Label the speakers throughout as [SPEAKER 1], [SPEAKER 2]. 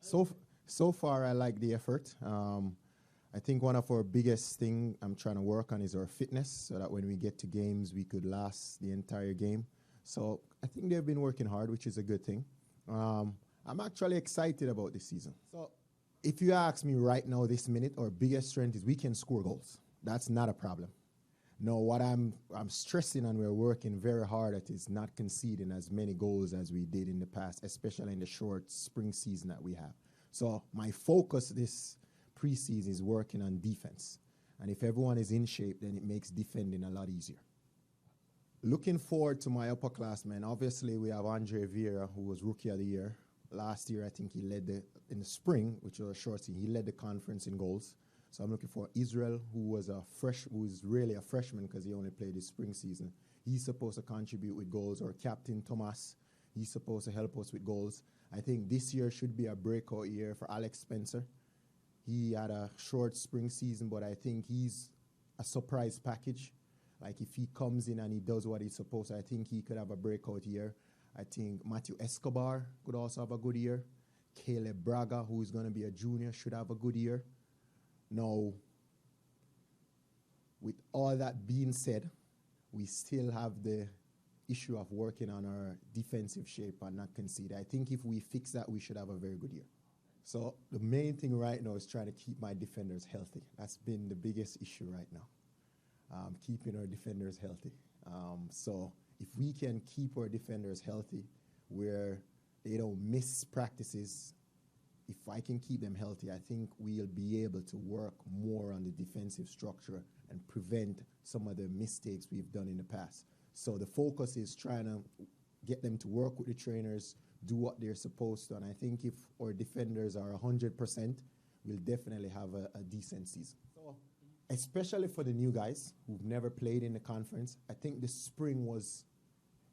[SPEAKER 1] So so far, I like the effort. I think one of our biggest thing I'm trying to work on is our fitness, so that when we get to games, we could last the entire game. So I think they've been working hard, which is a good thing. I'm actually excited about this season. So if you ask me right now, this minute, our biggest strength is we can score goals. That's not a problem. No, what I'm stressing and we're working very hard at is not conceding as many goals as we did in the past, especially in the short spring season that we have. So my focus this preseason is working on defense. And if everyone is in shape, then it makes defending a lot easier. Looking forward to my upperclassmen. Obviously, we have Andre Vieira, who was Rookie of the Year. Last year, I think he led in the spring, which was a short season, he led the conference in goals. So I'm looking for Israel, who is really a freshman because he only played his spring season. He's supposed to contribute with goals. Or Captain Thomas, he's supposed to help us with goals. I think this year should be a breakout year for Alex Spencer. He had a short spring season, but I think he's a surprise package. Like if he comes in and he does what he's supposed to, I think he could have a breakout year. I think Matthew Escobar could also have a good year. Caleb Braga, who is going to be a junior, should have a good year. Now, with all that being said, we still have the issue of working on our defensive shape and not concede. I think if we fix that, we should have a very good year. So the main thing right now is trying to keep my defenders healthy. That's been the biggest issue right now, keeping our defenders healthy. So if we can keep our defenders healthy where they don't miss practices, if I can keep them healthy, I think we'll be able to work more on the defensive structure and prevent some of the mistakes we've done in the past. So the focus is trying to get them to work with the trainers, do what they're supposed to, and I think if our defenders are 100%, we'll definitely have a decent season. So, especially for the new guys who've never played in the conference, I think the spring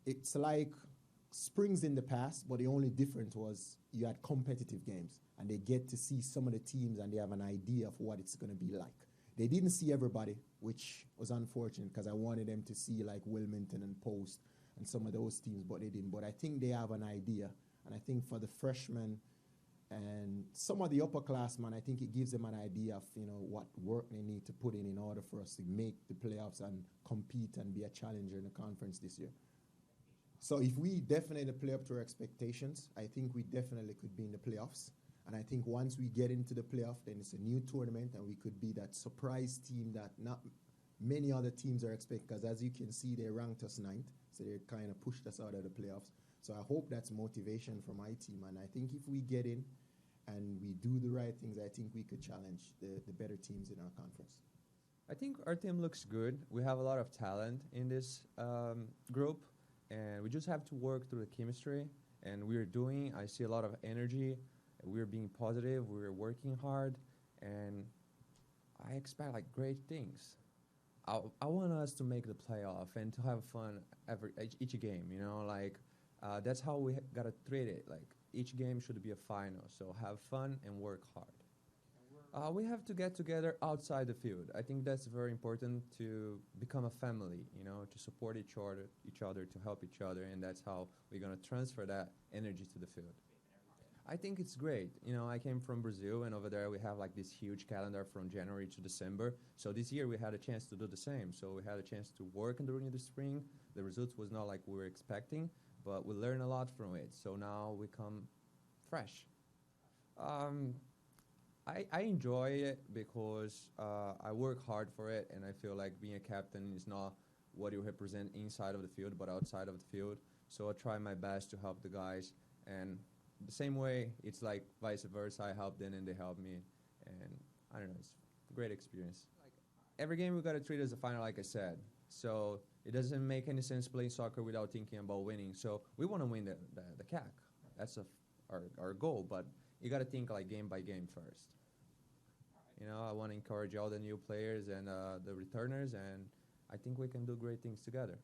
[SPEAKER 1] it's like springs in the past, but the only difference was you had competitive games, and they get to see some of the teams and they have an idea of what it's going to be like. They didn't see everybody, which was unfortunate because I wanted them to see like Wilmington and Post and some of those teams, but they didn't. But I think they have an idea, and I think for the freshmen and some of the upperclassmen, I think it gives them an idea of what work they need to put in order for us to make the playoffs and compete and be a challenger in the conference this year. So if we definitely play up to our expectations, I think we definitely could be in the playoffs. And I think once we get into the playoff, then it's a new tournament, and we could be that surprise team that not many other teams are expecting. Because as you can see, they ranked us 9th, so they kind of pushed us out of the playoffs. So I hope that's motivation for my team. And I think if we get in and we do the right things, I think we could challenge the better teams in our conference.
[SPEAKER 2] I think our team looks good. We have a lot of talent in this group, and we just have to work through the chemistry. And I see a lot of energy. We're being positive. We're working hard, and I expect like great things. I want us to make the playoff and to have fun each game. That's how we gotta treat it. Like each game should be a final. So have fun and work hard. We have to get together outside the field. I think that's very important to become a family. To support each other, to help each other, and that's how we're gonna transfer that energy to the field. I think it's great. I came from Brazil, and over there we have like this huge calendar from January to December. So this year we had a chance to do the same. So we had a chance to work during the spring. The results was not like we were expecting, but we learned a lot from it. So now we come fresh. I enjoy it because I work hard for it, and I feel like being a captain is not what you represent inside of the field, but outside of the field. So I try my best to help the guys, and the same way, it's like vice versa. I help them and they help me, and I don't know, it's a great experience. Like every game we gotta treat as a final, like I said. So it doesn't make any sense playing soccer without thinking about winning. So we want to win the CAC. That's our goal, but you gotta think like game by game first. I want to encourage all the new players and the returners, and I think we can do great things together.